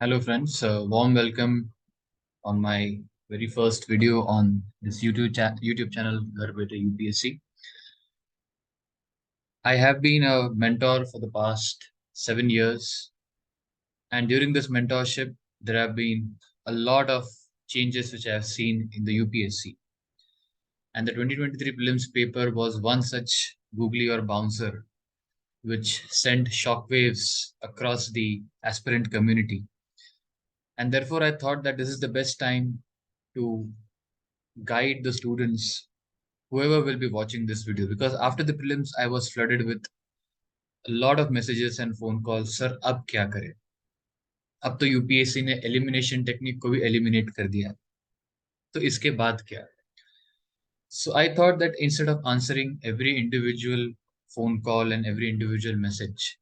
Hello friends, warm welcome on my very first video on this YouTube channel Ghar Bete UPSC. I have been a mentor for the past 7 years, and during this mentorship, there have been a lot of changes which I have seen in the UPSC. And the 2023 prelims paper was one such googly or bouncer which sent shockwaves across the aspirant community. And therefore, I thought that this is the best time to guide the students, whoever will be watching this video, because after the prelims I was flooded with a lot of messages and phone calls. Sir, अब क्या करें? अब तो UPSC ने elimination technique को भी eliminate कर दिया, तो इसके बाद क्या? So I thought that instead of answering every individual phone call and every individual message,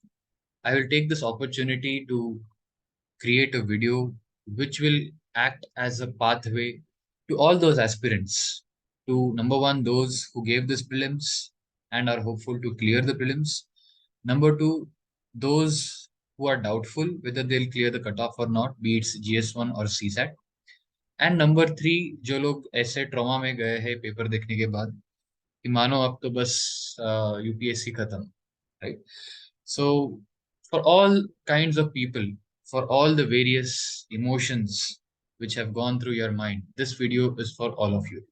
I will take this opportunity to create a video which will act as a pathway to all those aspirants, to number one, those who gave this prelims and are hopeful to clear the prelims. Number two, those who are doubtful whether they'll clear the cutoff or not, be it GS-1 or CSAT. And number three, जो लोग ऐसे trauma में गए हैं paper देखने के बाद कि मानो अब तो बस यूपीएससी खत्म, right? So for all kinds of people, for all the various emotions which have gone through your mind, this video is for all of you.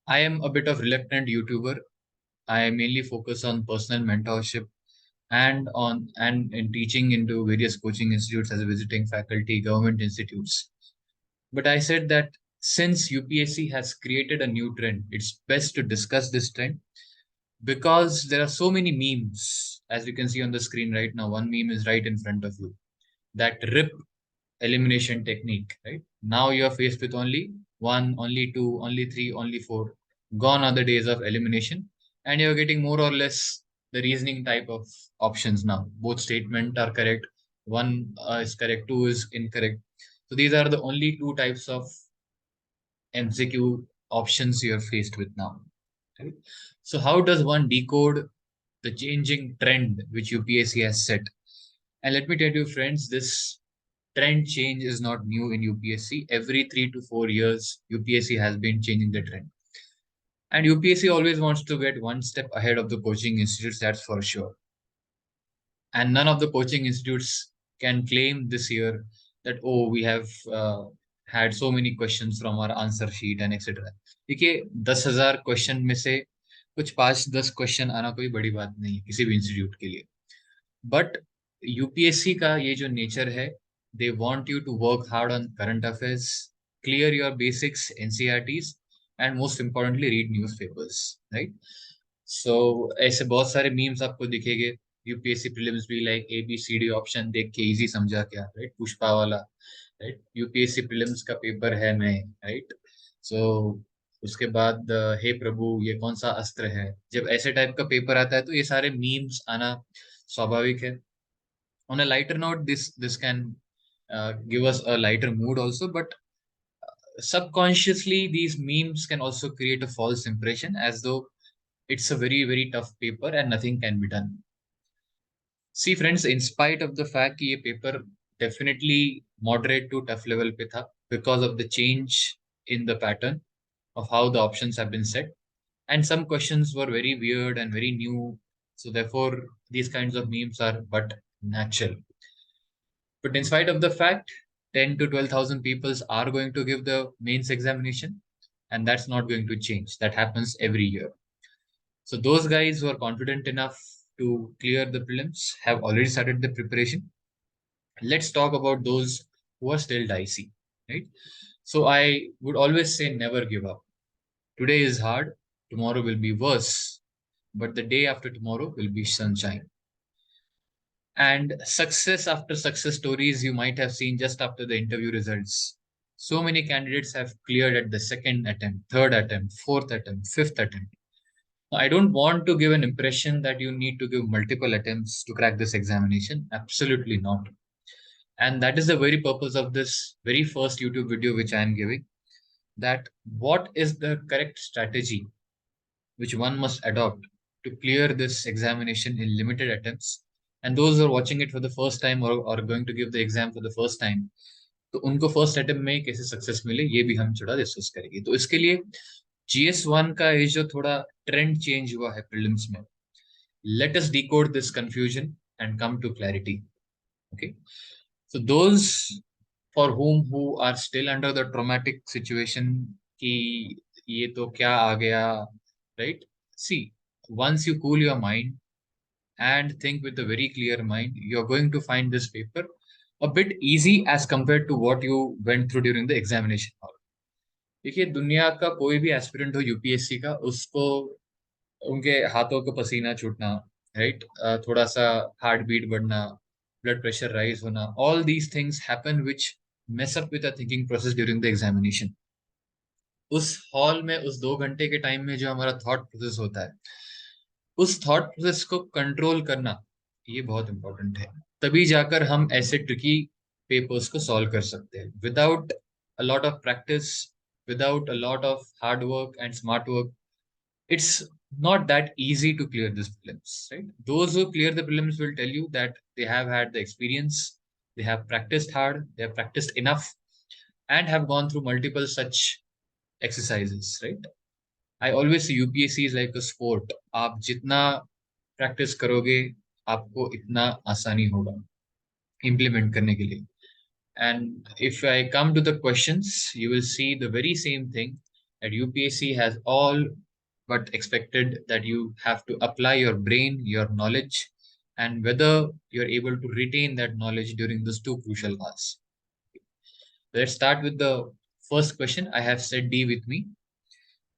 I am a bit of reluctant YouTuber. I mainly focus on personal mentorship and in teaching into various coaching institutes as a visiting faculty, government institutes. But I said that since UPSC has created a new trend, it's best to discuss this trend because there are so many memes, as you can see on the screen right now. One meme is right in front of you, that rip elimination technique, right? Now you are faced with only one, only two, only three, only four. Gone are the days of elimination, and you're getting more or less the reasoning type of options now. Both statements are correct, one is correct, two is incorrect. So these are the only two types of MCQ options you're faced with now. Right? So how does one decode the changing trend which UPSC has set? And let me tell you, friends, this trend change is not new in UPSC. Every 3 to 4 years, UPSC has been changing the trend. And UPSC always wants to get one step ahead of the coaching institutes, that's for sure. And none of the coaching institutes can claim this year that, oh, we have had so many questions from our answer sheet and etc. देखिए 10,000 question में से कुछ 5-10 question आना कोई बड़ी बात नहीं है किसी भी इंस्टीट्यूट के लिए. बट यूपीएससी का ये जो नेचर है, they want you to work hard on current affairs, clear your basics NCERTs, and most importantly read newspapers, right? So ऐसे बहुत सारे मीम्स आपको दिखेंगे. यूपीएससी प्रीलिम्स भी like A B C D option देख के इजी समझा क्या, राइट? पुष्पा वाला, राइट? यूपीएससी प्रीलिम्स का पेपर है मैं, राइट? सो उसके बाद हे प्रभु ये कौन सा अस्त्र है. जब ऐसे टाइप का पेपर आता है तो ये सारे मीम्स आना स्वाभाविक है. On a lighter note, this can give us a lighter mood also, but subconsciously these memes can also create a false impression as though it's a very very tough paper and nothing can be done. See friends, in spite of the fact कि ये paper definitely moderate to tough level पे था because of the change in the pattern of how the options have been set, and some questions were very weird and very new, so therefore these kinds of memes are but natural. But in spite of the fact, 10 to 12,000 people are going to give the mains examination, and that's not going to change. That happens every year. So those guys who are confident enough to clear the prelims have already started the preparation. Let's talk about those who are still dicey, right? So I would always say never give up. Today is hard, tomorrow will be worse, but the day after tomorrow will be sunshine. And success after success stories you might have seen just after the interview results. So many candidates have cleared at the second attempt, third attempt, fourth attempt, fifth attempt. I don't want to give an impression that you need to give multiple attempts to crack this examination. Absolutely not. And that is the very purpose of this very first YouTube video which I am giving. That what is the correct strategy which one must adopt to clear this examination in limited attempts and those who are watching it for the first time or going to give the exam for the first time, तो उनको first attempt में कैसे success मिले ये भी हम थोड़ा discuss करेंगे। तो इसके लिए GS1 का ये जो थोड़ा ट्रेंड चेंज हुआ है प्रीलिम्स में, let us decode this confusion and come to clarity. Okay, so those for who are still under the traumatic situation कि ये तो क्या आ गया, right? See, once you cool your mind and think with a very clear mind, you're going to find this paper a bit easy as compared to what you went through during the examination hall. देखिए, दुनिया का कोई भी aspirant हो UPSC का, उसको उनके हाथों को पसीना छूटना, राइट, थोड़ा सा हार्ट बीट बढ़ना, ब्लड प्रेशर राइज होना, all these things happen which mess up with the thinking process during the examination. उस हॉल में उस 2 घंटे के टाइम में जो हमारा थॉट प्रोसेस होता है, उस थॉट प्रोसेस को कंट्रोल करना ये बहुत इंपॉर्टेंट है। तभी जाकर हम ऐसे ट्रिकी पेपर्स को सॉल्व कर सकते हैं। Without a lot of practice, without a lot of hard work and smart work, it's not that easy to clear this prelims, right? Those who clear the prelims will tell you that they have had the experience, they have practiced hard, they have practiced enough, and have gone through multiple such exercises, right? I always say UPSC is like a sport. आप जितना practice करोगे, आपको इतना आसानी होगा implement करने के लिए। And if I come to the questions, you will see the very same thing, that UPSC has all but expected that you have to apply your brain, your knowledge, and whether you're able to retain that knowledge during those 2 crucial hours. Let's start with the first question. I have set D with me.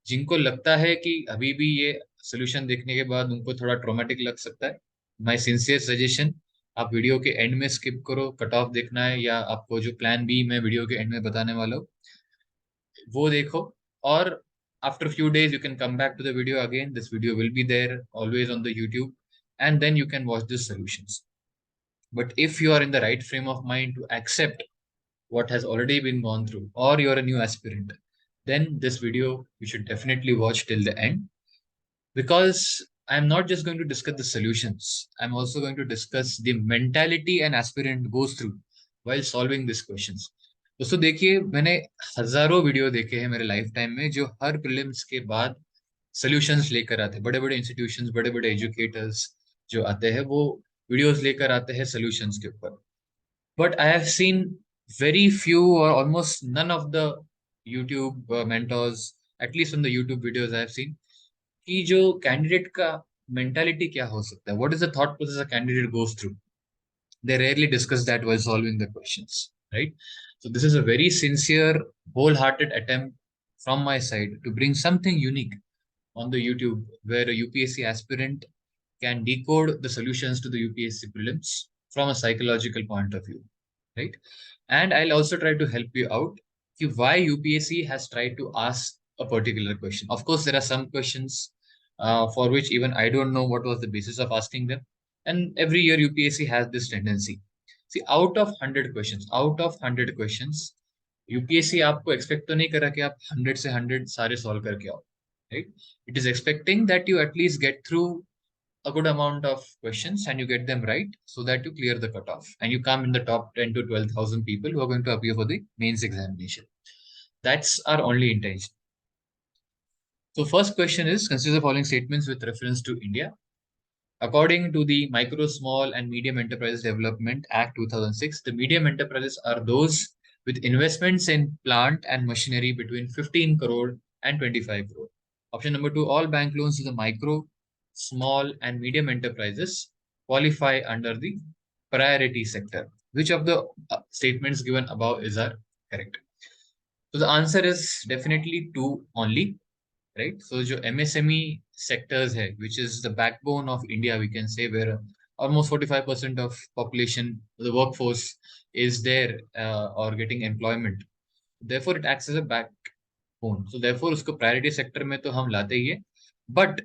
जिनको लगता है कि अभी भी ये solution देखने के बाद उनको थोड़ा ट्रॉमेटिक लग सकता है, माय सिंसियर सजेशन, आप वीडियो के एंड में स्किप करो, कट ऑफ देखना है या आपको जो प्लान बी मैं वीडियो के एंड में बताने वाला हूँ वो देखो, और after few days you can come back to the video again. This video will be there always on the YouTube, and then you can watch the solutions. But if you are in the right frame of mind to accept what has already been gone through, or you're a new aspirant, then this video you should definitely watch till the end, because I'm not just going to discuss the solutions, I'm also going to discuss the mentality an aspirant goes through while solving these questions. दोस्तों देखिए, मैंने हजारों video देखे हैं मेरे life time में जो हर prelims के बाद सॉल्यूशंस लेकर आते हैं। बड़े बड़े इंस्टीट्यूशंस, बड़े बड़े एजुकेटर्स जो आते हैं वो वीडियोस लेकर आते हैं सॉल्यूशंस के ऊपर। But I have seen very few और almost none of the YouTube mentors, at least on the YouTube videos I have seen, कि जो कैंडिडेट का मेंटालिटी क्या हो सकता है, what is the thought process a candidate goes through, they rarely discuss that while solving the questions, right? So this is a very sincere, wholehearted attempt from my side to bring something unique on the YouTube, where a UPSC aspirant can decode the solutions to the UPSC prelims from a psychological point of view, right? And I'll also try to help you out why UPSC has tried to ask a particular question. Of course, there are some questions for which even I don't know what was the basis of asking them. And every year UPSC has this tendency. See, out of 100 questions, UPSC आपको expect तो नहीं कर रहा कि आप 100 से 100 सारे solve करके आओ, right? It is expecting that you at least get through a good amount of questions and you get them right, so that you clear the cutoff and you come in the top 10 to 12,000 people who are going to appear for the mains examination. That's our only intention. So first question is, consider the following statements with reference to India. According to the Micro, Small and Medium Enterprises Development Act 2006, the medium enterprises are those with investments in plant and machinery between 15 crore and 25 crore. Option number 2, all bank loans to the micro, small and medium enterprises qualify under the priority sector. Which of the statements given above is are correct? So the answer is definitely 2 only, right? So जो MSME sectors है, which is the backbone of India, we can say, where almost 45% of population, the workforce is there or getting employment. Therefore, it acts as a backbone. So therefore, उसको priority sector में तो हम लाते ही है. But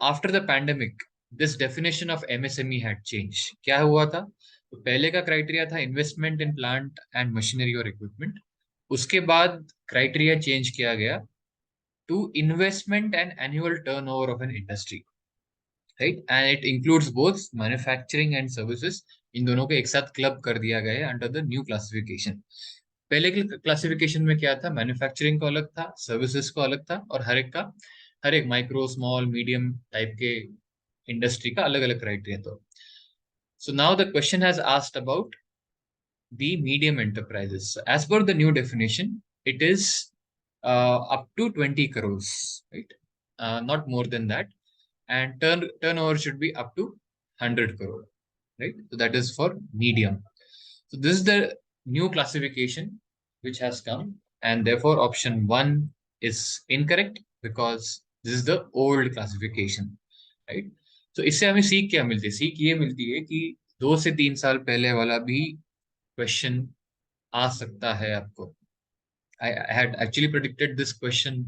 after the pandemic, this definition of MSME had changed. क्या हुआ था? तो पहले का क्राइटेरिया था investment in plant and machinery और इक्विपमेंट। उसके बाद क्राइटेरिया चेंज किया गया to investment and annual turnover of an industry. Right, and it includes both manufacturing and services. इन दोनों को एक साथ क्लब कर दिया गया है अंडर द न्यू क्लासिफिकेशन। पहले के क्लासिफिकेशन में क्या था, मैन्युफैक्चरिंग को अलग था, सर्विसेज को अलग था, और हर एक माइक्रो स्मॉल मीडियम टाइप के इंडस्ट्री का अलग अलग क्राइटेरिया था। So now the question has asked about the medium enterprises. So as per the new definition, it is up to 20 crores, right? Not more than that. And turnover should be up to 100 crore, right? So that is for medium. So this is the new classification which has come, and therefore option 1 is incorrect because this is the old classification, right? So इससे हमें सीख क्या मिलती है? सीख ये मिलती है कि 2 से 3 साल पहले वाला भी क्वेश्चन आ सकता है आपको। I had actually predicted this question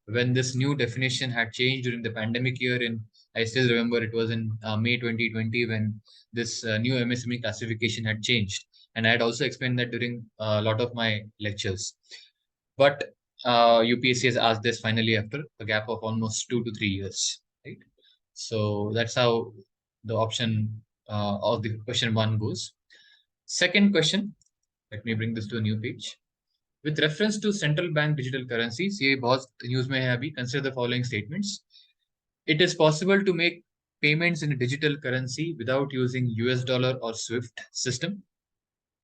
when this new definition had changed during the pandemic year. In I still remember it was in May 2020 when this new MSME classification had changed, and I had also explained that during a lot of my lectures. But UPSC has asked this finally after a gap of almost 2 to 3 years, right? So that's how the option of the question 1 goes. Second question, let me bring this to a new page. With reference to central bank digital currencies, ये बहुत news में है अभी. Consider the following statements. It is possible to make payments in a digital currency without using US dollar or SWIFT system.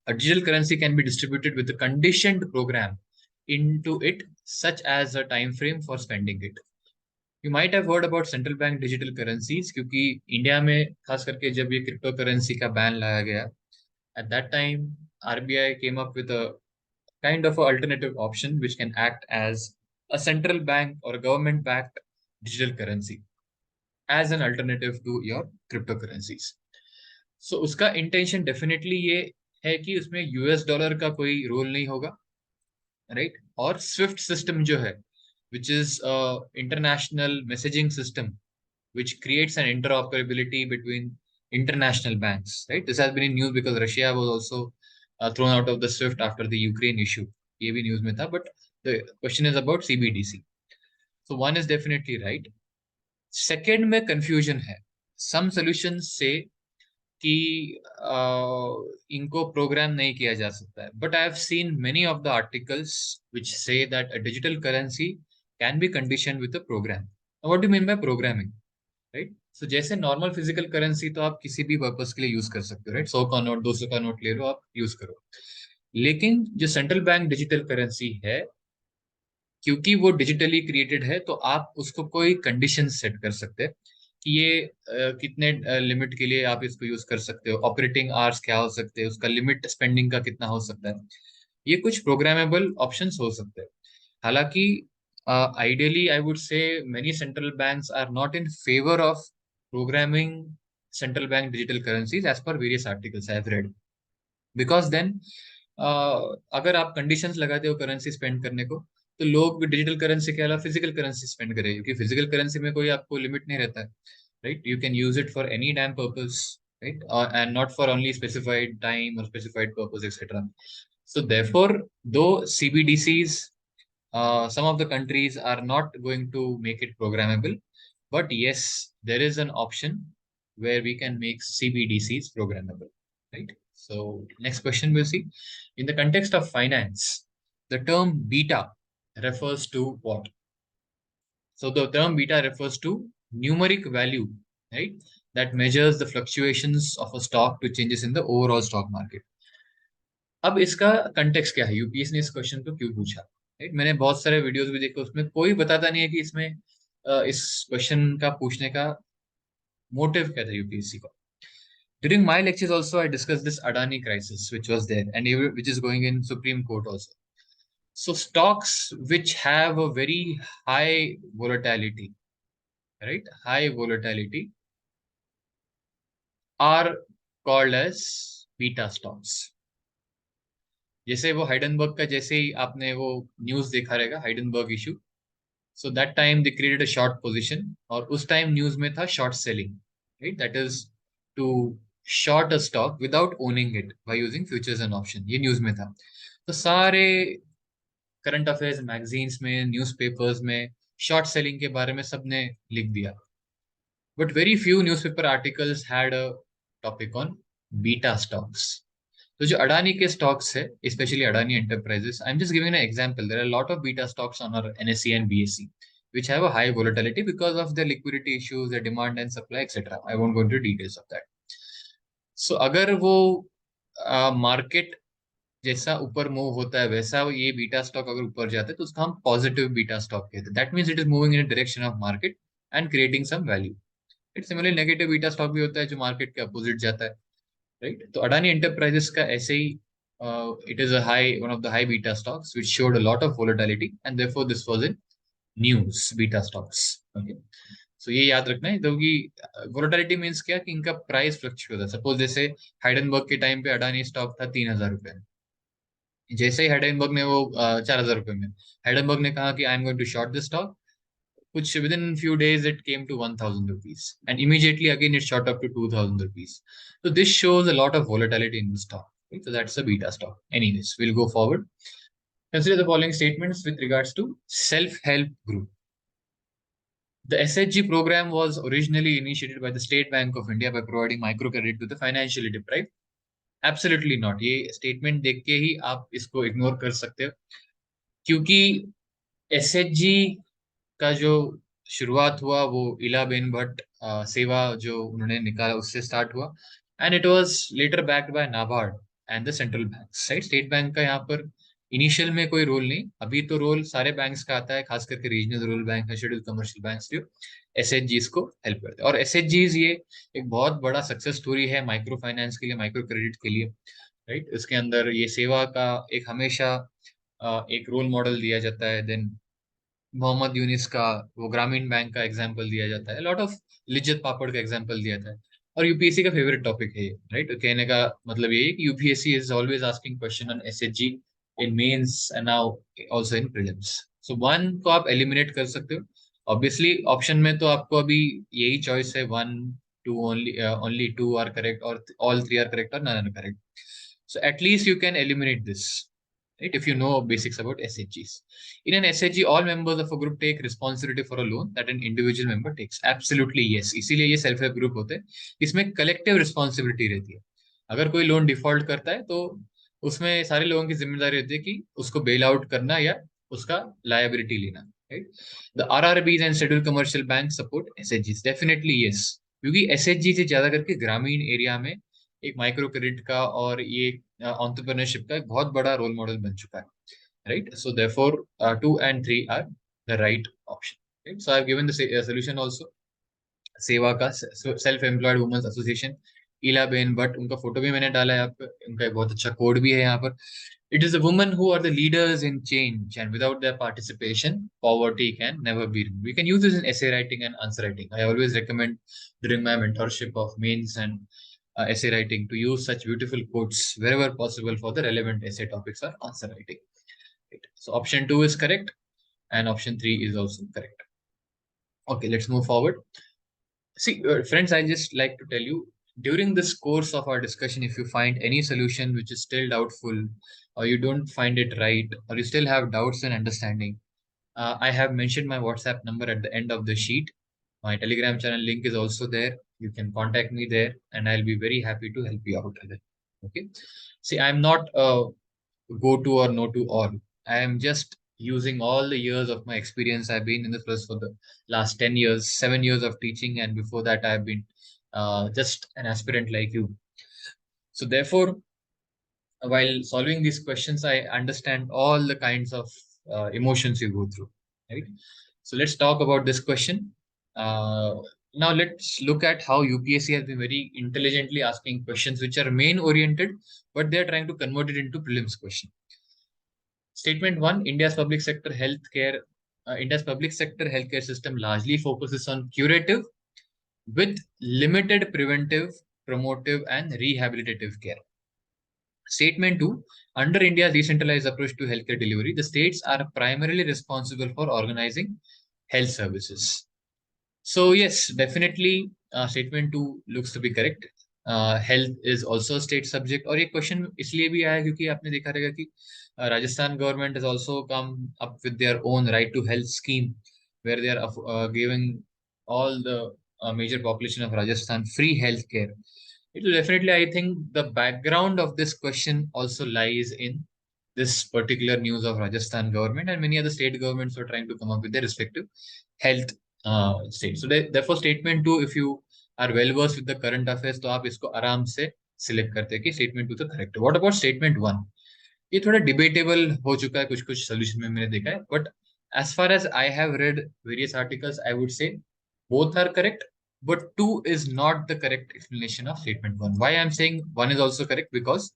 A digital currency can be distributed with a conditioned program into it, such as a time frame for spending it. You might have heard about central bank digital currencies क्योंकि India में खास करके जब ये crypto currency का ban लाया गया, at that time RBI came up with a kind of an alternative option which can act as a central bank or a government backed digital currency as an alternative to your cryptocurrencies. So उसका intention definitely ये है कि उसमें US dollar का कोई role नहीं होगा, right? और स्विफ्ट सिस्टम जो है, which is a international messaging system which creates an interoperability between international banks, right? This has been in news because Russia was also thrown out of the SWIFT after the Ukraine issue. ये भी news में था, but the question is about CBDC. So one is definitely right. Second में confusion है. Some solutions say कि इनको programme नहीं किया जा सकता है, but I have seen many of the articles which say that a digital currency can be condition with a program. What do mean by programming, right? So जैसे normal physical currency तो आप किसी भी पर्पस के लिए use कर सकते हो, राइट? 100 का नोट, 200 का नोट ले लो, आप यूज करो. लेकिन जो सेंट्रल बैंक डिजिटल करेंसी है, क्योंकि वो डिजिटली क्रिएटेड है, तो आप उसको कोई कंडीशन सेट कर सकते हैं कि ये कितने लिमिट के लिए आप इसको यूज कर सकते हो, ऑपरेटिंग आवर्स क्या हो सकते हैं, उसका लिमिट स्पेंडिंग का कितना हो सकता है. ये कुछ प्रोग्रामेबल ऑप्शंस हो सकते हैं. हालांकि ideally I would say many central banks are not in favour of programming central bank digital currencies as per various articles I have read. Because then अगर आप कंडीशंस लगाते हो करेंसी स्पेंड करने को, तो लोग डिजिटल करेंसी के अलावा फिजिकल करेंसी स्पेंड करेंगे, क्योंकि फिजिकल करेंसी में कोई आपको लिमिट नहीं रहता है, right? You can use it for any damn purpose, right? And not for only specified time और specified purpose etcetera. So therefore, though CBDCs, some of the countries are not going to make it programmable, but yes, there is an option where we can make CBDCs programmable, right? So next question we'll see. In the context of finance, the term beta refers to what? So the term beta refers to numeric value, right? That measures the fluctuations of a stock to changes in the overall stock market. अब इसका context क्या है, UPS ने इस question को क्यों पूछा, right? मैंने बहुत सारे वीडियोस भी देखे, उसमें कोई बताता नहीं है कि इसमें इस क्वेश्चन का पूछने का मोटिव क्या था यूपीएससी को. During my lectures also, I discussed this Adani crisis, which was there, and which is going in Supreme Court also. So stocks which have a very high volatility, right? High volatility are called as beta stocks. जैसे वो हाइडनबर्ग का, जैसे ही आपने वो news देखा रहेगा Hindenburg issue, so that time they created a short position, और उस टाइम न्यूज में था short selling, right? That is to short a stock without owning it by using futures and option. ये न्यूज में था. तो सारे करंट अफेयर्स मैगजीन्स में, न्यूज़पेपर्स में शॉर्ट सेलिंग के बारे में सबने लिख दिया. but very few newspaper articles had a topic on beta stocks. तो जो अडानी के stocks है, especially Adani Enterprises, I'm just giving an example. There are a lot of beta stocks on our NSE and BSE, which have a high volatility because of their liquidity issues, their demand and supply, etc. I won't go into details of that. So अगर वो market जैसा ऊपर move होता है वैसा ये beta stock अगर ऊपर जाता है तो उसका हम पॉजिटिव बीटा स्टॉक कहते हैं. That means it is moving in direction of market and creating some value. It similarly negative beta stock भी होता है जो मार्केट के अपोजिट जाता है, राइट. तो अडानी एंटरप्राइजेस का ऐसे ही it is a high one of the high beta stocks which showed a lot of volatility and therefore this was in news beta stocks. Okay, so ये याद रखना है क्योंकि वोलेटिलिटी मींस क्या कि इनका प्राइस फ्लक्चुएट होता है. सपोज जैसे हाइडेनबर्ग के टाइम पे अडानी स्टॉक था 3,000 रुपए में. जैसे ही हाइडेनबर्ग ने वो 4,000 रुपए में हाइडेनबर्ग ने कहा कि I am going to short this stock, which within few days it came to 1,000 rupees and immediately again it shot up to 2,000 rupees. So this shows a lot of volatility in the stock, right? So that's a beta stock. Anyways, we'll go forward. Consider the following statements with regards to self-help group. The SHG program was originally initiated by the State Bank of India by providing microcredit to the financially deprived. Absolutely not. ये statement देख के ही आप इसको ignore कर सकते हो क्योंकि SHG का जो शुरुआत हुआ वो इलाबेन भट्ट सेवा जो उन्होंने निकाला उससे स्टार्ट हुआ and it was later backed by NABARD and the central bank. Right, state bank का यहाँ पर इनिशियल में कोई रोल नहीं. अभी तो रोल सारे बैंक्स का आता है, खास करके रीजनल रूरल बैंक है, शेड्यूल कमर्शियल बैंक्स जो एसएचजीज को हेल्प करते हैं. और एसएचजीज ये एक बहुत बड़ा सक्सेस स्टोरी है माइक्रो फाइनेंस के लिए, माइक्रो क्रेडिट के लिए, राइट. इसके अंदर ये सेवा का एक हमेशा एक रोल मॉडल दिया जाता है. देन मोहम्मद यूनिस का वो ग्रामीण बैंक का एग्जांपल दिया जाता है. लॉट ऑफ लिज्जत पापड़ का एग्जांपल दिया जाता है. और यूपीएससी का फेवरेट टॉपिक है, राइट. कहने का मतलब ये है कि UPSC is always asking question on SHG in mains and now also in prelims. So one को आप एलिमिनेट कर सकते हो. ऑब्वियसली ऑप्शन में तो आपको अभी यही चॉइस है, one two only, only two are correct और ऑल थ्री आर करेक्ट और none are correct. So at least you can eliminate this, right? If you know basics about SHGs. In an SHG, all members of a group take responsibility for a loan that an individual member takes. Absolutely yes. इसीलिए ये self help group होते हैं. इसमें collective responsibility रहती है. अगर कोई loan default करता है तो उसमें सारे लोगों की जिम्मेदारी रहती है कि उसको बेल आउट करना या उसका लायबिलिटी लेना, right. The RRBs and schedule commercial bank support एसएचजीज. डेफिनेटली यस, क्योंकि एसएचजी से ज्यादा करके ग्रामीण एरिया में एक माइक्रो क्रेडिट का और ये एंटरप्रेन्योरशिप का एक बहुत बड़ा रोल मॉडल बन चुका है, right. So therefore 2 and 3 are the right option, right. So I have given the solution also. सेवा का self employed women's association, Ela ben but, उनका फोटो भी मैंने डाला है यहाँ पे, उनका एक बहुत अच्छा कोड भी है यहाँ पर. It is the women who are the leaders in change, and without their participation, poverty can never be removed. We can use this in essay writing and answer writing. I always recommend during my mentorship of mains and essay writing to use such beautiful quotes wherever possible for the relevant essay topics or answer writing. Right. So option 2 is correct, and option 3 is also correct. Okay, let's move forward. See, friends, I just like to tell you, during this course of our discussion, if you find any solution which is still doubtful, or you don't find it right, or you still have doubts and understanding, I have mentioned my WhatsApp number at the end of the sheet. My Telegram channel link is also there. You can contact me there, and I'll be very happy to help you out with it. Okay. See, I'm not a go to or no to all. I am just using all the years of my experience. I've been in this place for the last 10 years, 7 years of teaching, and before that, I've been just an aspirant like you. So, therefore, while solving these questions, I understand all the kinds of emotions you go through, right? So, let's talk about this question. Now, let's look at how UPSC has been very intelligently asking questions which are main oriented, but they're trying to convert it into prelims question. Statement 1, India's public sector healthcare system largely focuses on curative with limited preventive, promotive, and rehabilitative care. Statement 2, under India's decentralized approach to healthcare delivery, the states are primarily responsible for organizing health services. So yes, definitely statement 2 looks to be correct. Health is also a state subject. और ये question इसलिए भी आया क्योंकि आपने देखा रहेगा कि Rajasthan government has also come up with their own right to health scheme where they are giving all the major population of Rajasthan free healthcare. It will definitely, I think, the background of this question also lies in this particular news of Rajasthan government, and many other state governments are trying to come up with their respective health state. So therefore, statement two, if you are well versed with the current affairs, तो आप इसको आराम से select करते हैं कि statement two तो correct है. What about statement one? ये थोड़ा डिबेटेबल हो चुका है कुछ कुछ सोल्यूशन में मैंने देखा है, but as far as I have read various articles, I would say both are correct, but two is not the correct explanation of statement one. Why I'm saying one is also correct? Because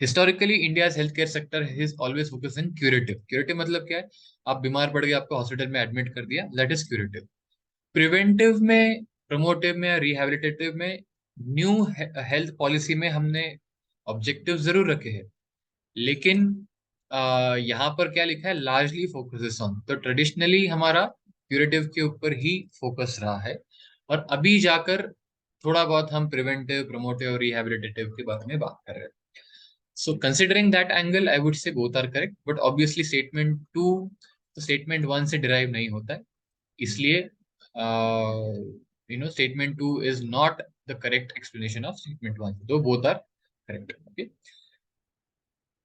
historically India's healthcare sector is always focused on curative. Curative मतलब क्या है? आप बीमार पड़ गए, आपको hospital में admit कर दिया, that is curative. प्रिवेंटिव में, प्रमोटिव में, रिहेबिलिटेटिव में, न्यू हेल्थ पॉलिसी में हमने ऑब्जेक्टिव जरूर रखे हैं, लेकिन यहाँ पर क्या लिखा है? Largely focuses on. तो ट्रेडिशनली हमारा क्यूरेटिव के ऊपर ही फोकस रहा है, और अभी जाकर थोड़ा बहुत हम प्रिवेंटिव, प्रमोटिव और रिहेबिलिटेटिव के बारे में बात कर रहे हैं. So considering that angle, I would say both are correct, but obviously statement two तो स्टेटमेंट वन से डिराइव नहीं होता है, इसलिए statement two is not the correct explanation of statement one, though both are correct. Okay.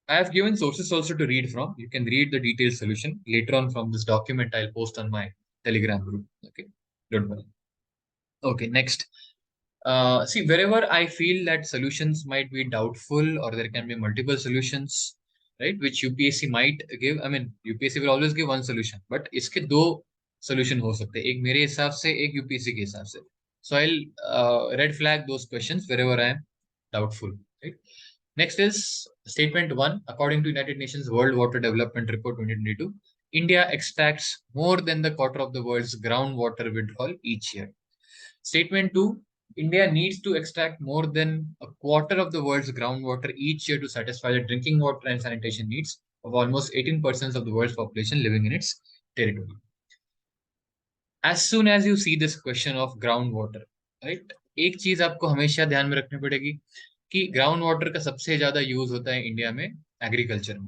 I have given sources also to read from. You can read the detailed solution later on from this document I'll post on my Telegram group. Okay, don't worry. Okay, next. See, wherever I feel that solutions might be doubtful or there can be multiple solutions, right, which UPSC might give. I mean, UPSC will always give one solution, but इसके दो solution हो सकते हैं. एक मेरे हिसाब से, एक UPSC के हिसाब से. So I'll red flag those questions wherever I am doubtful. Right. Next is statement one. According to United Nations World Water Development Report 2022, India extracts more than the quarter of the world's groundwater withdrawal each year. Statement two. India needs to extract more than a quarter of the world's groundwater each year to satisfy the drinking water and sanitation needs of almost 18% of the world's population living in its territory. As soon as you see this question of groundwater, right, एक चीज आपको हमेशा ध्यान में रखनी पड़ेगी कि ground water का सबसे ज्यादा यूज होता है इंडिया में एग्रीकल्चर में,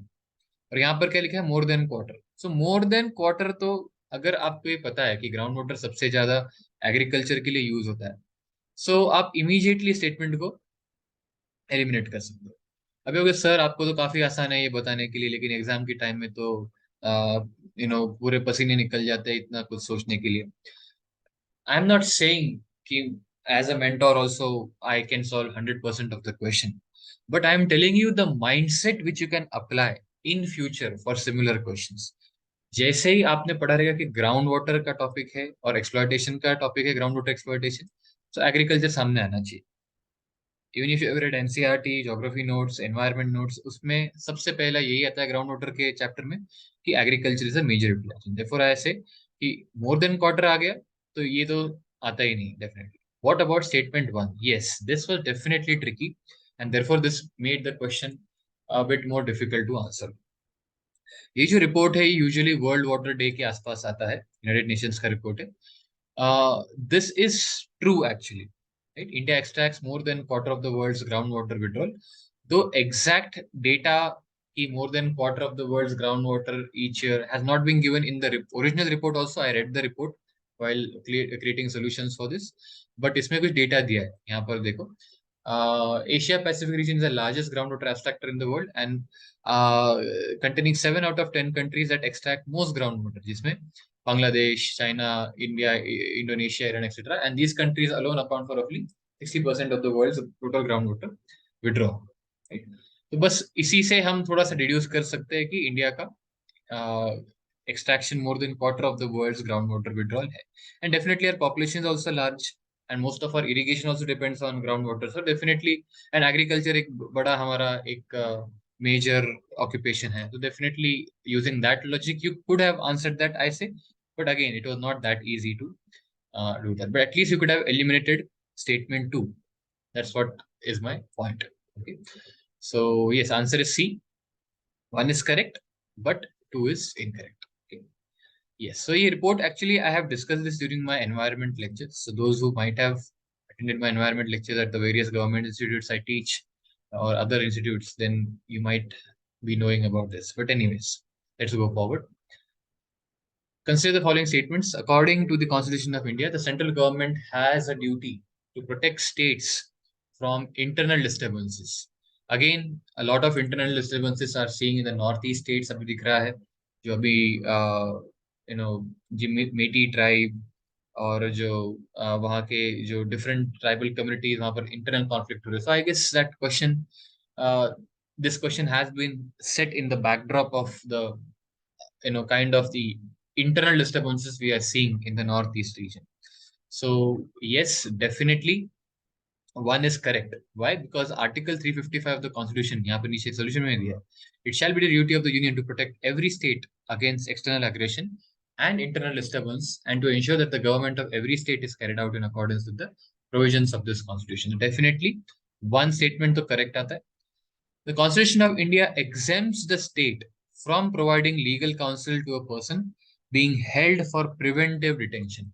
और यहाँ पर क्या लिखा है? More than quarter. So more than quarter, तो अगर आपको ये पता है कि ग्राउंड वाटर सबसे ज्यादा एग्रीकल्चर के लिए यूज होता है, सो आप इमीडिएटली स्टेटमेंट को एलिमिनेट कर सकते हो. अभी अगर सर आपको तो काफी आसान है ये बताने के लिए, लेकिन एग्जाम के टाइम में तो पूरे पसीने निकल जाते हैं इतना कुछ सोचने के लिए. आई एम नॉट सेइंग कि as a mentor also I can solve 100% of the question, but I am telling you the mindset which you can apply in future for similar questions. जैसे ही आपने पढ़ा रहेगा कि ग्राउंड वाटर का topic है और exploitation का टॉपिक है, ग्राउंड वाटर एक्सप्लॉयटेशन, तो एग्रीकल्चर सामने आना चाहिए. Even if you read NCERT, geography notes, environment notes, उसमें सबसे पहला यही आता है ग्राउंड वाटर के चैप्टर में कि agriculture is a major utilisation. Therefore ऐसे कि मोर देन क्वार्टर आ गया तो ये तो आता ही नहीं definitely. What about statement one? Yes, this was definitely tricky and therefore this made the question a bit more difficult to answer. ये जो रिपोर्ट है यूजुअली वर्ल्ड वाटर डे के आसपास आता है, यूनाइटेड नेशंस का रिपोर्ट है. This is true actually. Right? India extracts more than quarter of the world's groundwater withdrawal. Though exact data ki more than quarter of the world's groundwater each year has not been given in the original report also. I read the report while creating solutions for this. But इसमें कुछ data दिया है. यहाँ पर देखो. Asia Pacific region is the largest groundwater extractor in the world and containing 7 out of 10 countries that extract most groundwater, जिसमें Bangladesh, China, India, Indonesia, Iran, etc. And these countries alone account for roughly 60% of the world's total groundwater withdrawal. Right? तो बस इसी से हम थोड़ा सा deduce कर सकते हैं कि इंडिया का extraction more than quarter of the world's groundwater withdrawal है. And definitely our population is also large and most of our irrigation also depends on groundwater. So definitely, and agriculture एक बड़ा हमारा एक major occupation है. So definitely using that logic, you could have answered that, I say. But again, it was not that easy to do that. But at least you could have eliminated statement two. That's what is my point. Okay. So yes, answer is C. One is correct, but two is incorrect. Okay. Yes. So ये report actually I have discussed this during my environment lectures. So those who might have attended my environment lectures at the various government institutes I teach or other institutes, then you might be knowing about this. But anyways, let's go forward. Consider the following statements. According to the Constitution of India, the central government has a duty to protect states from internal disturbances. Again, a lot of internal disturbances are seen in the northeast states. अभी दिख रहा है जो अभी you know मेटी tribe और जो वहाँ के जो डिफरेंट ट्राइबल कम्युनिटीज वहाँ पर इंटरनल कॉन्फ्लिक्ट हो रहे. So I guess that question, this question has been set in the backdrop of the kind of the internal disturbances we are seeing in the northeast region. So yes, definitely one is correct. Why? Because Article 355 of the Constitution, यहाँ पे नीचे solution में दिया है, it shall be the duty of the Union to protect every state against external aggression and internal disturbance, and to ensure that the government of every state is carried out in accordance with the provisions of this Constitution. Definitely, one statement तो correct आता है. The Constitution of India exempts the state from providing legal counsel to a person being held for preventive detention.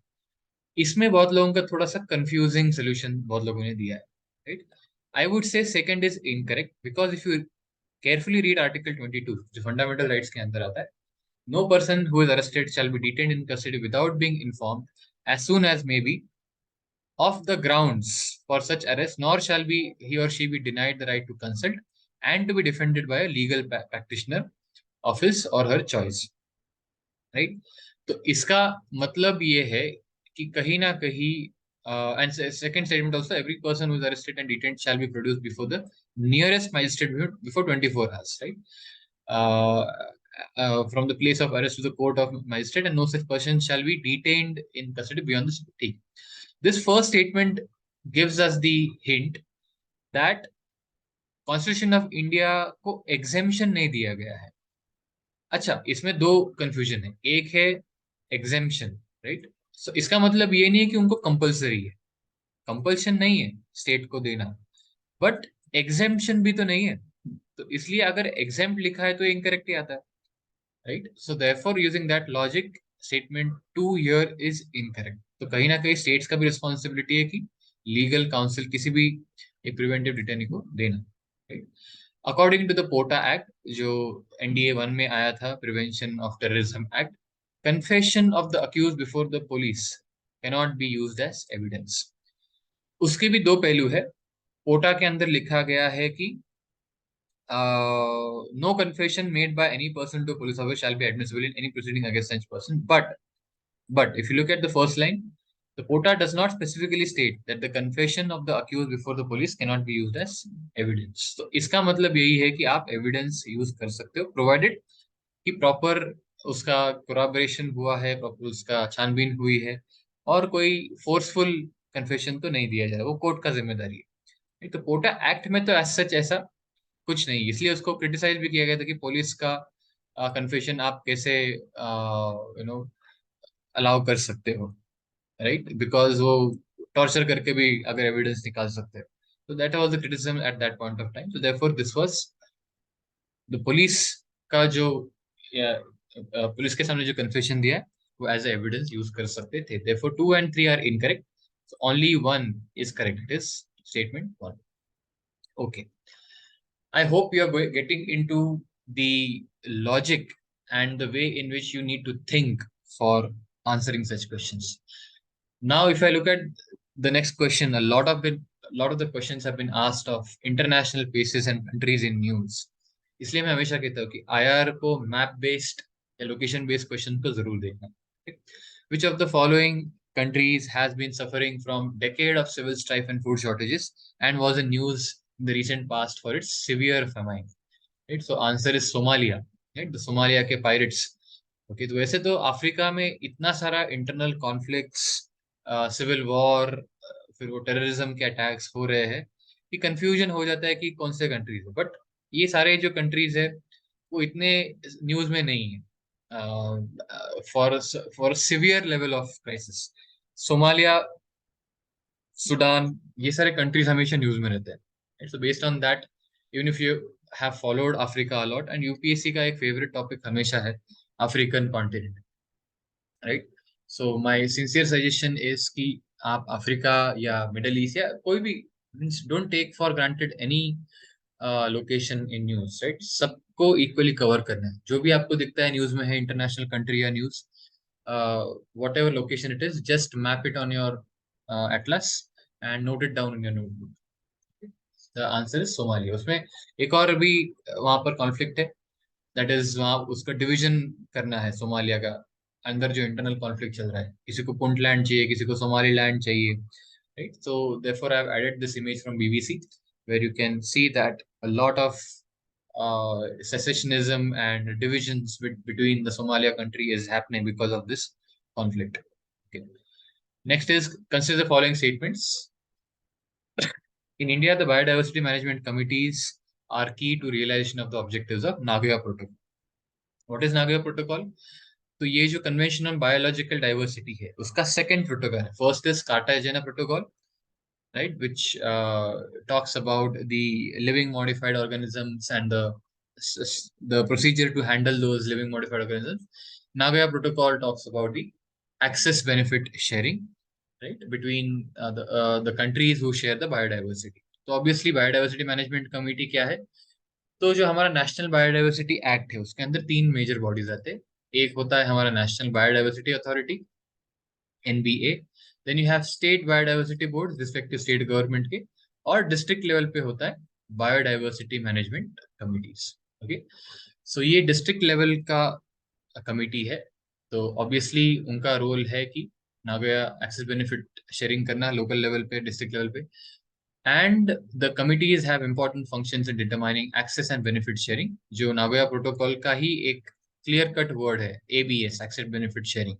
इसमें बहुत लोगों का थोड़ा सा confusing solution बहुत लोगों ने दिया है, right. I would say second is incorrect, because if you carefully read article 22 जो फंडामेंटल राइट्स के अंदर आता है, no person who is arrested shall be detained in custody without being informed as soon as may be of the grounds for such arrest, nor shall be he or she be denied the right to consult and to be defended by a legal practitioner of his or her choice, right. तो इसका मतलब ये है कि कहीं ना कहीं and second statement also, every person who is arrested and detained shall be produced before the nearest magistrate before 24 hours, right. uh, from the place of arrest to the court of magistrate, and no such person shall be detained in custody beyond this date. This first statement gives us the hint that constitution of India को exemption नहीं दिया गया है. अच्छा, इसमें दो confusion है. एक है एग्जेम्पशन, राइट. सो इसका मतलब ये नहीं है कि उनको कंपलसरी है, कंपल्शन नहीं है स्टेट को देना, बट एग्जेम्पशन भी तो नहीं है. तो इसलिए अगर एग्जेम्प्ट लिखा है तो इनकरेक्ट ही आता है, right. So therefore using that logic, statement 2 here is incorrect. तो कहीं ना कहीं स्टेट्स का भी रिस्पॉन्सिबिलिटी है कि लीगल काउंसिल किसी भी एक प्रिवेंटिव डिटेनी को देना, right. According to the POTA act जो एनडीए 1 में आया था, prevention of terrorism act, confession of the accused before the police cannot be used as evidence. उसके भी दो पहलू है. पोटा के अंदर लिखा गया है कि no confession made by any person to a police officer shall be admissible in any proceeding against such person. But if you look at the first line, the POTA does not specifically state that the confession of the accused before the police cannot be used as evidence. तो इसका मतलब यही है कि आप evidence use कर सकते हो, provided कि proper उसका corroboration हुआ है, proper उसका छानबीन हुई है, और कोई forceful confession तो नहीं दिया जा रहा, वो कोर्ट का जिम्मेदारी है. तो पोटा एक्ट में तो as such ऐसा कुछ नहीं, इसलिए उसको क्रिटिसाइज भी किया गया था कि पुलिस का कन्फेशन आप कैसे अलाउ कर सकते हो, राइट, बिकॉज वो टॉर्चर करके भी अगर एविडेंस निकाल सकते हो. तो that was the criticism at that point of time. So therefore this was the police का जो पुलिस के सामने जो कन्फेशन दिया है वो एज ए एविडेंस यूज कर सकते थे. Therefore 2 and 3 are incorrect. So only one is correct. It is statement 1. Okay. I hope you are getting into the logic and the way in which you need to think for answering such questions. Now, if I look at the next question, a lot of the questions have been asked of international places and countries in news. इसलिए मैं हमेशा कहता हूँ कि IR को map based या location based question को जरूर देखना. Which of the following countries has been suffering from decade of civil strife and food shortages and was in news in the recent past for its severe famine? Right? So answer is Somalia. Right? The Somalia के pirates. Okay, तो वैसे तो Africa में इतना सारा internal conflicts, civil war, फिर वो terrorism के अटैक्स हो रहे हैं कि कंफ्यूजन हो जाता है कि कौन से कंट्रीज है. बट ये सारे जो कंट्रीज है वो इतने न्यूज में नहीं है for severe level of crisis. Somalia, Sudan, ये सारे कंट्रीज हमेशा न्यूज में रहते हैं. So based on that, even if you have followed Africa a lot, and UPSC का एक फेवरेट टॉपिक हमेशा है African continent, right. So my sincere suggestion is कि आप अफ्रीका या मिडल ईस्ट या कोई भी, don't take for granted any location in news, right. सबको इक्वली कवर करना है. जो भी आपको दिखता है न्यूज में है इंटरनेशनल कंट्री या news, whatever location it is, just map it on your atlas and note it down in your notebook. The answer is Somalia. उसमें एक और भी वहां पर कॉन्फ्लिक्ट है, दैट इज वहां उसका डिवीजन करना है सोमालिया का, अंदर जो इंटरनल कॉन्फ्लिक्ट चल रहा है, किसी को पुंटलैंड चाहिए, किसी को सोमाली लैंड चाहिए, right? So therefore I have added this image from BBC where you can see that a lot of secessionism and divisions between the Somalia country is happening because of this conflict. Okay. Next is consider the following statements. In India, the biodiversity management committees are key to realization of the objectives of Nagoya Protocol. What is Nagoya Protocol? तो ये जो convention on biological diversity है उसका second protocol है. First is Cartagena protocol, right, which talks about the living modified organisms and the procedure to handle those living modified organisms. Nagoya Protocol talks about the access benefit sharing, right, between the countries who share the biodiversity. तो obviously biodiversity management committee क्या है? तो जो हमारा national biodiversity act है उसके अंदर तीन मेजर बॉडीज आते हैं. एक होता है हमारा national biodiversity authority, NBA. Then you have state biodiversity board, respective state government के. और डिस्ट्रिक्ट लेवल पे होता है biodiversity management committees. Okay, so ये डिस्ट्रिक्ट लेवल का कमिटी है. तो ऑब्वियसली उनका रोल है कि नागोया एक्सेस बेनिफिट शेयरिंग करना लोकल लेवल पे, डिस्ट्रिक्ट लेवल पे. And the committees have important functions in determining access and benefit sharing. जो नागोया प्रोटोकॉल का ही एक क्लियर कट वर्ड है, ABS, access benefit sharing,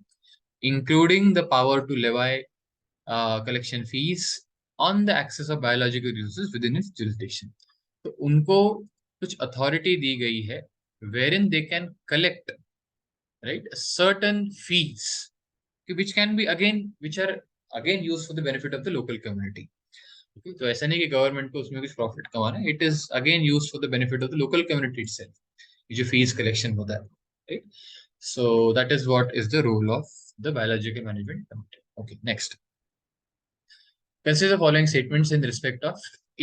including the power to levy collection fees on the access of biological resources within its jurisdiction. तो उनको कुछ authority दी गई है wherein they can collect, right, certain fees which can be which are again used for the benefit of the local community. तो ऐसा नहीं कि government को उसमें कुछ प्रॉफिट कमाना है, it is again used for the benefit of the local community itself. ये जो फीस कलेक्शन होता है, right. So that is what is the role of the biological management committee. Okay, next. Consider the following statements in respect of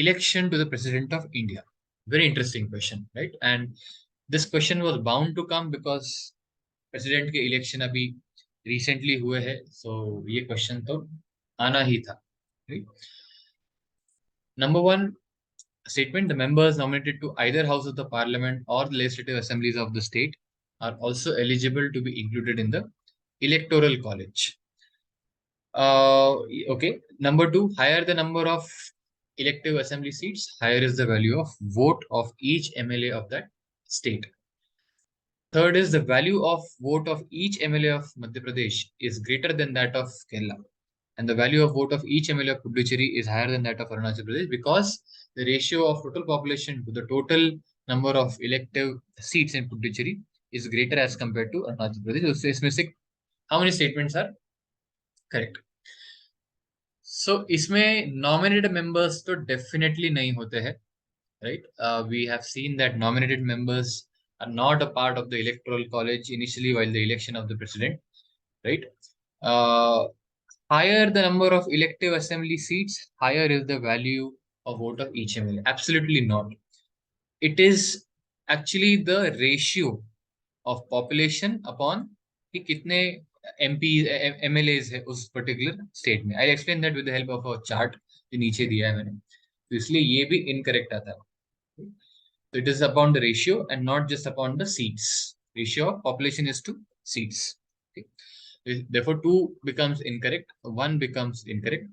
election to the President of India. Very interesting question, right? And this question was bound to come because President के election अभी recently हुए हैं, so ये question तो आना ही था, right? Number one statement: the members nominated to either house of the parliament or the legislative assemblies of the state are also eligible to be included in the electoral college. Okay. Number two, higher the number of elective assembly seats, higher is the value of vote of each MLA of that state. Third is the value of vote of each MLA of Madhya Pradesh is greater than that of Kerala, and the value of vote of each MLA of Puducherry is higher than that of Arunachal Pradesh, because the ratio of total population to the total number of elective seats in Puducherry is greater as compared to Arunachal Pradesh. So इसमें से how many statements are correct? So इसमें nominated members तो definitely नहीं होते हैं, right? We have seen that nominated members are not a part of the electoral college initially while the election of the president, right? Higher the number of elective assembly seats, higher is the value of vote of each MLA. Absolutely not. It is actually the ratio of population upon कि कितने MPs, MLAs है उस particular state में. I'll explain that with the help of a chart जो नीचे दिया है मैंने. तो इसलिए ये भी incorrect आता है. So it is upon the ratio and not just upon the seats. Ratio of population is to seats. Okay. Therefore, 2 becomes incorrect, 1 becomes incorrect.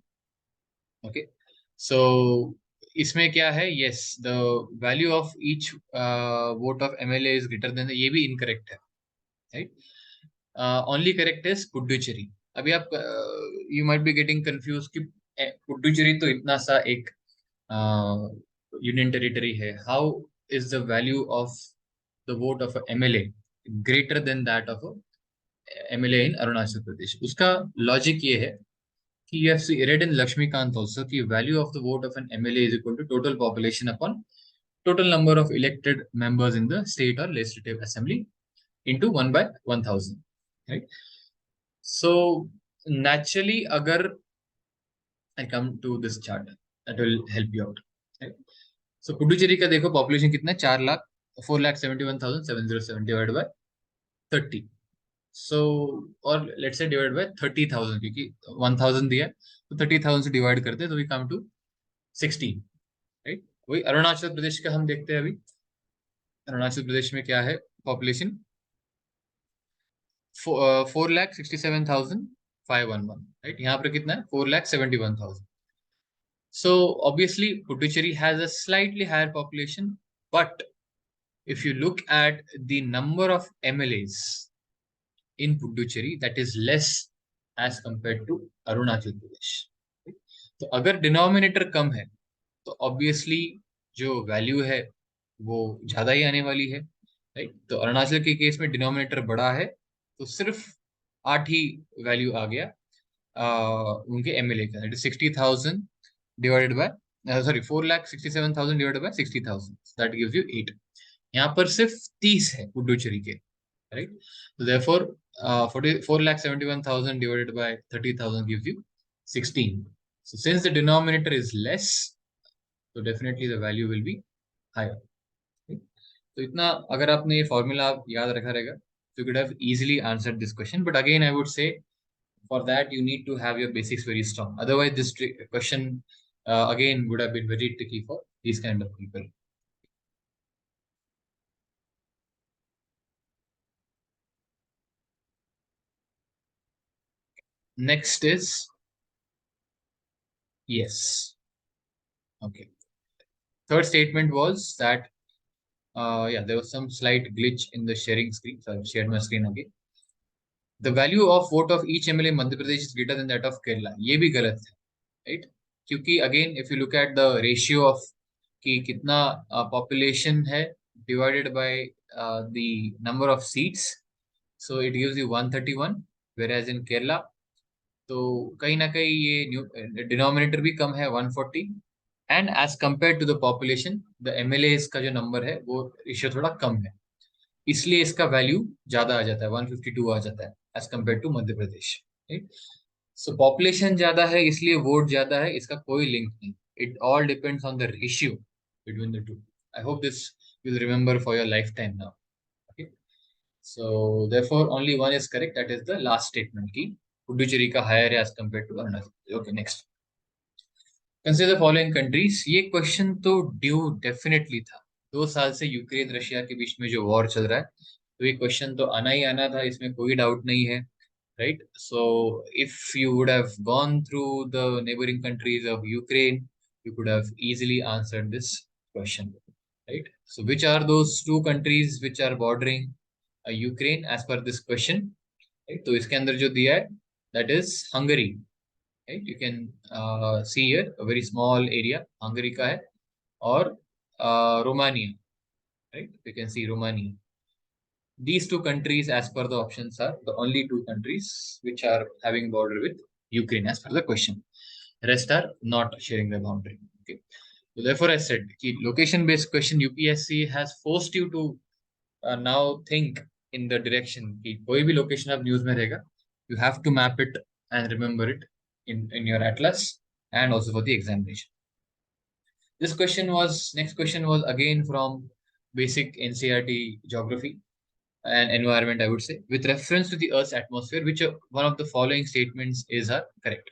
Okay. So इसमें क्या है? Yes, the value of each vote of MLA is greater than. ये भी incorrect है, right? Only correct is Puducherry. अभी आप you might be getting confused कि Puducherry तो इतना सा एक union territory है. How is the value of the vote of a MLA greater than that of a MLA in Arunachal Pradesh? उसका logic ये है कि you have read in Lakshmikant also कि value of the vote of an MLA is equal to total population upon total number of elected members in the state or legislative assembly into 1 by 1000, right? So naturally अगर I come to this chart that will help you out, right? So Puducherry का देखो population कितना है, 4,04,71,707 divide by 30. सो और let's say divide by 30,000, क्योंकि 1,000 दिया है, तो 30,000 से डिवाइड करते हैं तो वी कम टू 16, राइट। वही अरुणाचल प्रदेश का हम देखते हैं अभी। अरुणाचल प्रदेश में क्या है पॉपुलेशन, 4,67,511, राइट। यहाँ पर कितना है, 4,71,000. So obviously Puducherry has a slightly higher population, but if you look at the number of MLAs in Puducherry, that is less as compared to Arunachal Pradesh. तो अगर डिनोमिनेटर कम है तो ऑब्वियसली जो value है वो ज्यादा ही आने वाली है, राइट। तो अरुणाचल के केस में डिनोमिनेटर बड़ा है तो सिर्फ 8 ही वैल्यू आ गया उनके एमएलए का, that is 60,000 divided by, sorry 4,67,000 divided by 60,000, that gives you 8। यहाँ पर सिर्फ 30 है पुडुचेरी के, राइट। तो therefore 4,71,000 divided by 30,000 gives you 16. So since the denominator is less, so definitely the value will be higher. Okay? तो इतना अगर आपने ये फॉर्मूला याद रखा रहेगा, you could have easily answered this question. But again, I would say for that you need to have your basics very strong. Otherwise, this question again would have been very tricky for these kind of people. Next is yes. Okay. Third statement was that yeah, there was some slight glitch in the sharing screen. So I've shared my screen again. The value of vote of each MLA in Madhya Pradesh is greater than that of Kerala. ये भी गलत है, right? क्योंकि again, if you look at the ratio of कि कितना population है divided by the number of seats, so it gives you 131, whereas in Kerala तो कहीं ना कहीं ये डिनोमिनेटर भी कम है 140, and as compare to the population the MLA का जो नंबर है वो रेशियो थोड़ा कम है, इसलिए इसका वैल्यू ज्यादा आ जाता है, 152 आ जाता है as compare to Madhya Pradesh, right. So population ज्यादा है इसलिए वोट ज्यादा है, इसका कोई लिंक नहीं, it all depends on the ratio between the two. I hope this will remember for your life time now, okay. So therefore only one is correct, that is the last statement की पुडुचेरी का higher है as compared to Arunachal. Okay, next. Consider the following countries. ये question तो due definitely था, 2 साल से Ukraine Russia के बीच में जो वॉर चल रहा है, तो ये क्वेश्चन तो आना ही आना था, इसमें कोई डाउट नहीं है, right? So if you would have gone through the neighboring countries of Ukraine, you could have easily answered this question, right? So which are those two countries which are bordering Ukraine as per this question, right. तो इसके अंदर जो दिया है that is Hungary, right. You can see here a very small area Hungary का है, और Romania, right, you can see Romania. These two countries, as per the options, are the only two countries which are having border with Ukraine, as per the question. Rest are not sharing the boundary. Okay. So therefore, I said, location-based question UPSC has forced you to now think in the direction कि कोई भी location आप news में रहेगा, you have to map it and remember it in your atlas and also for the examination. This question was, next question was again from basic NCERT geography and environment, I would say, with reference to the Earth's atmosphere, which one of the following statements is correct.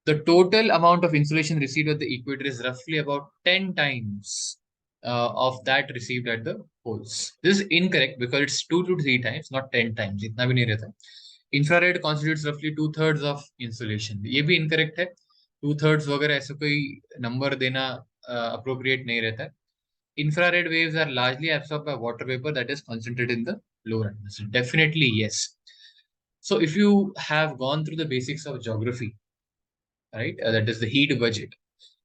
The total amount of insolation received at the equator is roughly about 10 times of that received at the poles. This is incorrect because it's 2 to 3 times, not 10 times. इतना भी नहीं रहता. Infrared constitutes roughly 2/3 of insolation. ये भी incorrect है. 2/3 वगैरह ऐसा कोई नंबर देना appropriate नहीं रहता है. Infrared waves are largely absorbed by water vapor that is concentrated in the lower atmosphere. Definitely yes. So if you have gone through the basics of geography, right, that is the heat budget,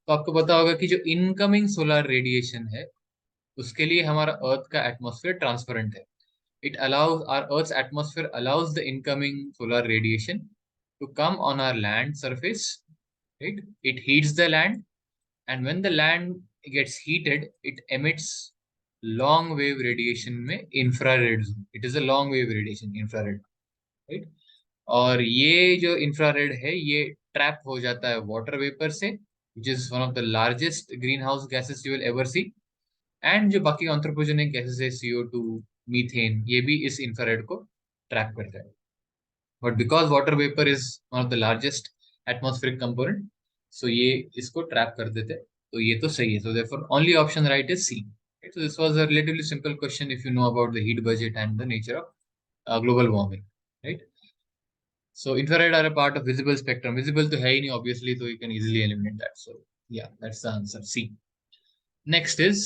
तो आपको पता होगा कि जो incoming solar radiation है उसके लिए हमारा अर्थ का एटमॉस्फेयर ट्रांसपेरेंट है. It allows our earth's atmosphere allows the incoming solar radiation to come on our land surface, right? It heats the land, and when the land gets heated, it emits long wave radiation में infrared zone. It is a long wave radiation, infrared, right? और ये जो infrared है ये trap हो जाता है water vapour से, which is one of the largest green house gases you will ever see, and जो बाकी एंथ्रोपोजेनिक गैसेस है CO2 मीथेन, ये भी इस इंफ्रारेड को ट्रैप करता है. But because water vapour is one of the largest atmospheric component, so ये इसको ट्रैप कर देते, तो ये तो सही है. So therefore only option right is C. So this was a relatively simple question if you know about the heat budget and the nature of global warming, right? So infrared are a part of visible spectrum. Visible to hai hi nahi, obviously, so you can easily eliminate that. So yeah, that's the answer. C. Next is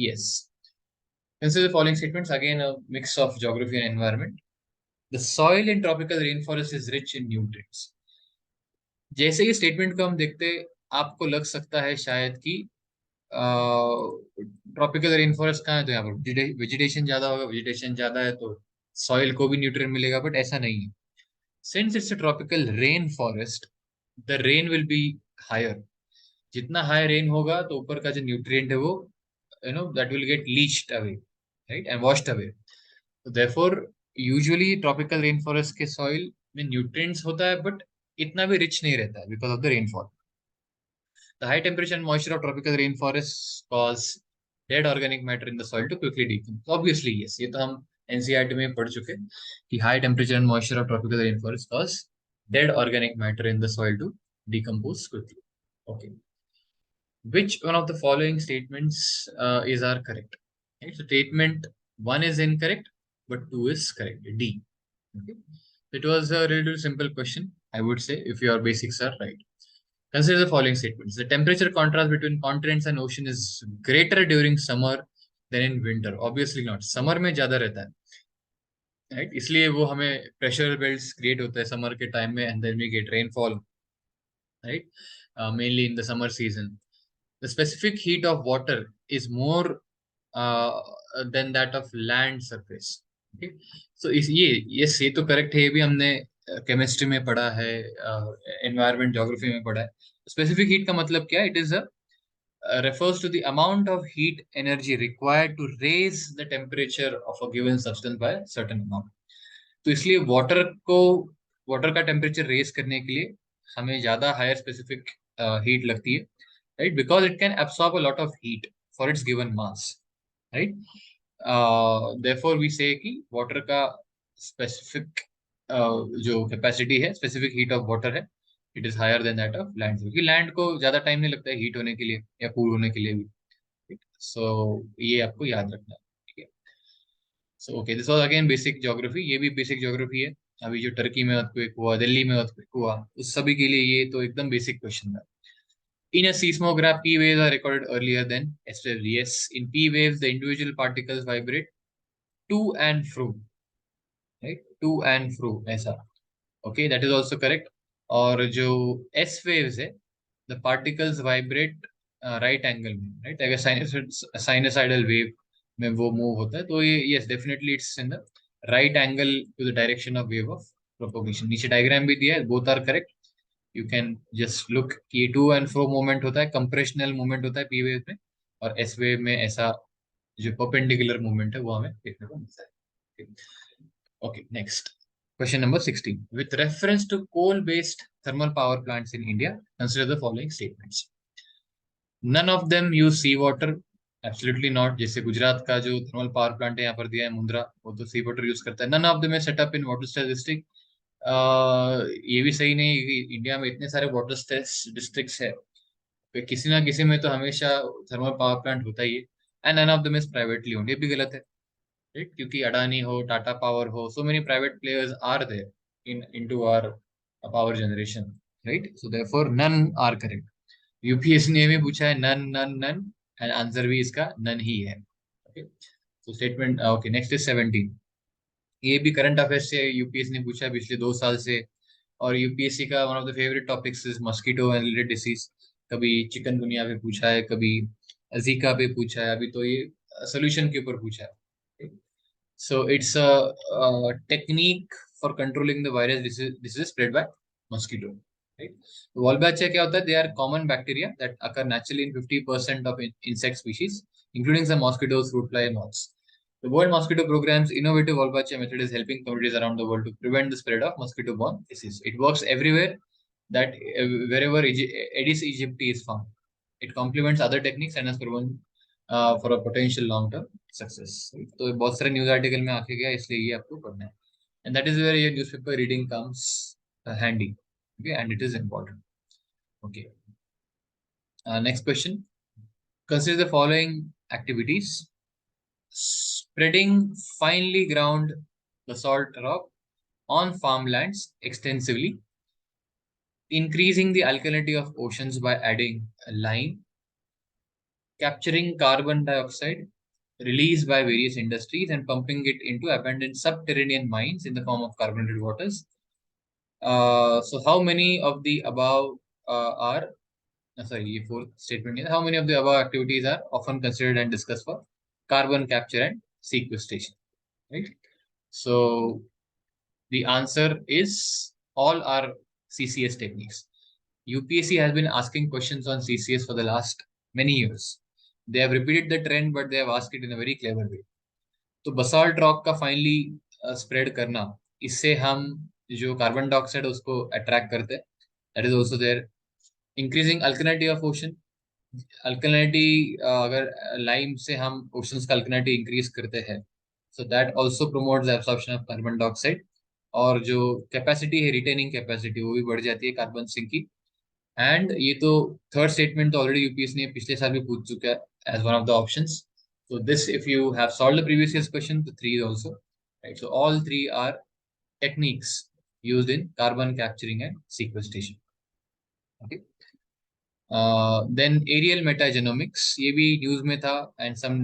yes. Consider the following statements. Again, a mix of geography and environment. The soil in tropical rainforest is rich in nutrients. जैसे ही statement को हम देखते, आपको लग सकता है शायद कि ट्रॉपिकल रेन फॉरेस्ट कहाँ है, तो यहाँ पर वेजिटेशन ज्यादा होगा, वेजिटेशन ज्यादा है तो सॉइल को भी न्यूट्रिएंट मिलेगा, बट ऐसा नहीं है. Since it's a tropical rain forest, the rain will be higher. जितना हाई रेन होगा तो ऊपर का जो न्यूट्रिएंट है वो that will get leached away, right, and washed away. Therefore usually tropical rain forest के सॉइल में न्यूट्रिएंट्स होता है, बट इतना भी रिच नहीं रहता है because of the rainfall. The high temperature and moisture of tropical rainforests cause dead organic matter in the soil to quickly decompose. So obviously, yes, ये तो हम NCERT में पढ़ चुके हैं कि high temperature and moisture of tropical rainforests cause dead organic matter in the soil to decompose quickly. Okay. Which one of the following statements is are correct? Okay. So statement 1 is incorrect, but 2 is correct. D. Okay. It was a really simple question, I would say, if your basics are right. Consider the following statements. The temperature contrast between continents and ocean is greater during summer than in winter. Obviously not. Summer में ज्यादा रहता है, right? इसलिए वो हमें pressure belts create होता है summer के time में, and then we get rainfall, right? Mainly in the summer season. The specific heat of water is more uh, than that of land surface. Okay? So इस ये तो correct है, ये भी हमने केमिस्ट्री में पढ़ा है, एनवायरमेंट ज्योग्राफी में पढ़ा है. स्पेसिफिक हीट का मतलब क्या है? It is refers to the amount of heat energy required to raise the temperature of a given substance by a certain amount. तो इसलिए वाटर का टेम्परेचर रेज करने के लिए हमें ज्यादा हायर स्पेसिफिक हीट लगती है, right, because it can absorb a lot of heat for its given mass, right. Therefore we say कि वाटर का स्पेसिफिक जो कैपेसिटी है, स्पेसिफिक हीट ऑफ वाटर है, it is higher than that of land, क्योंकि land को ज्यादा time नहीं लगता है हीट होने के लिए या कूल होने के लिए भी. सो ये आपको याद रखना है, ठीक है. So okay, this was again basic geography. ये भी बेसिक ज्योग्राफी है. अभी जो टर्की में अर्थक्वेक हुआ, दिल्ली में अर्थक्वेक हुआ, उस सभी के लिए ये तो एकदम बेसिक क्वेश्चन है. In a seismograph, P waves are recorded earlier than S waves. Yes, in P waves, the individual particles vibrate to and fro, right? To and fro, ऐसा. Okay, that is also correct. और जो S waves है, the particles vibrate right angle में, right? अगर sinusoidal wave में वो move होता है, तो ये yes, definitely it's in the right angle to the direction of wave of propagation. नीचे diagram भी दिया है, both are correct. You can just look कि टू एंड फ्रो मूवमेंट होता है, कंप्रेशनल मूवमेंट होता है पी वेव में, और एस वेव में ऐसा जो परपेंडिकुलर मूवमेंट है वो हमें देखने को मिलता है. Okay, next question number 16. With reference to coal based thermal power plants in India, consider the following statements. None of them use sea water. Absolutely not. जैसे गुजरात का जो थर्मल पावर प्लांट है यहाँ पर दिया है मुंद्रा, वो तो सी वाटर यूज करता है. None of them is set up in water stress district. ये भी सही नहीं कि इंडिया में इतने सारे वाटर स्ट्रेस डिस्ट्रिक्ट्स है, तो किसी ना किसी में तो हमेशा थर्मल पावर प्लांट होता ही है. And none of them is privately owned. ये भी गलत है, राइट, क्योंकि अडानी हो, टाटा पावर हो, so many private players are there into our power generation, right. So therefore none are correct. UPSC ने भी पूछा है none none none, and answer भी इसका नन ही है. ओके, तो स्टेटमेंट ओके. Next is 17. ये भी करंट अफेयर्स से यूपीएससी ने पूछा है पिछले 2 साल से, और यूपीएससी का one of the favourite topics is mosquito and related disease. कभी चिकनगुनिया पे पूछा है, कभी जीका पे पूछा है, अभी तो ये सोल्यूशन के ऊपर पूछा है. So it's a technique for controlling the virus this is spread by mosquito, right. Wolbachia क्या होता है? They are common bacteria that occur naturally in 50% of insect species including some mosquitoes, fruit fly, moths. The World Mosquito Program's innovative Wolbachia method is helping communities around the world to prevent the spread of mosquito-borne disease. It works everywhere that wherever Aedes aegypti is found. It complements other techniques and has proven for a potential long term success. तो बहुत सारे news article में आके गया, इसलिए ये आपको पढ़ना है। And that is where your newspaper reading comes handy, okay, and it is important. Okay, next question, consider the following activities: spreading finely ground basalt rock on farmlands extensively, increasing the alkalinity of oceans by adding lime, capturing carbon dioxide released by various industries and pumping it into abandoned subterranean mines in the form of carbonated waters. So, how many of the above are sorry, ये fourth statement is how many of the above activities are often considered and discussed for carbon capture and sequestration, right? So the answer is all are CCS techniques. UPSC has been asking questions on CCS for the last many years. They have repeated the trend, but they have asked it in a very clever way. तो basalt rock का finally spread करना, इससे हम जो carbon dioxide है उसको attract करते हैं, that is also there. Increasing alkalinity of ocean, alkalinity अगर लाइम से हम ओशंस का अल्कलिनिटी इंक्रीज करते हैं, so that also promotes the absorption of carbon dioxide, और जो कैपेसिटी है, रिटेनिंग कैपेसिटी, वो भी बढ़ जाती है कार्बन सिंक की। एंड ये तो थर्ड स्टेटमेंट तो ऑलरेडी यूपीएससी ने पिछले साल भी पूछ चुका है as one of the options. So this, if you have solved the previous year's question, the three is also right. So all three are techniques used in carbon capturing and sequestration. Okay. Then aerial metagenomics, ये भी news में था, and some,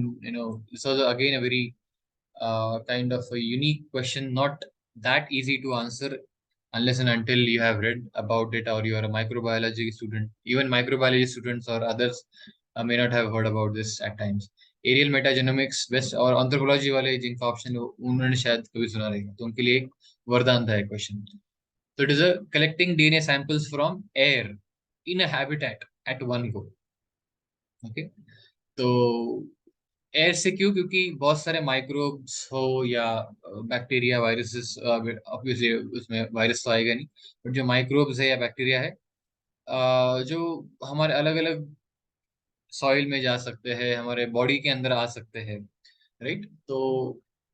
this was again a very kind of a unique question, not that easy to answer unless and until you have read about it or you are a microbiology student. Even microbiology students or others may not have heard about this at times. Aerial metagenomics best और anthropology वाले जिनका option उन्होंने शायद कभी सुना रहेगा, तो उनके लिए एक वरदान था क्वेश्चन। तो it is a collecting DNA samples from air in a habitat at one go. Okay, तो एयर से क्यों? क्योंकि बहुत सारे माइक्रोब्स हो या बैक्टीरिया, वायरसेस, ऑब्वियसली उसमें वायरस तो आएगा नहीं, बट जो माइक्रोब्स है या बैक्टीरिया है, जो हमारे अलग अलग सॉइल में जा सकते हैं, हमारे बॉडी के अंदर आ सकते हैं, राइट? तो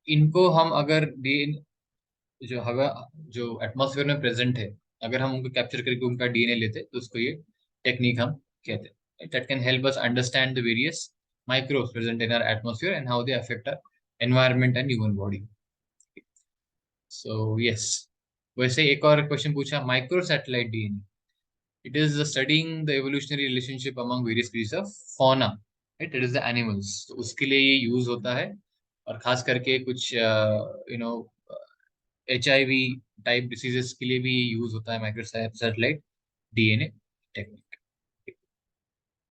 इनको हम अगर जो हवा, जो एटमॉस्फेयर में प्रेजेंट है, अगर हम उनको कैप्चर करके उनका डीएनए लेते तो उसको ये टेक्निक हम कहते हैं। That can help us understand the various microbes present in our atmosphere and how they affect our environment and human body. So yes, वैसे एक और क्वेश्चन पूछा, micro satellite DNA, it is the studying the evolutionary relationship among various species of fauna, right? It is the animals, तो उसके लिए ये use होता है, और खास करके कुछ HIV टाइप डिसीजेस के लिए भी यूज होता है माइक्रो सैटेलाइट डीएनए टेक्निक।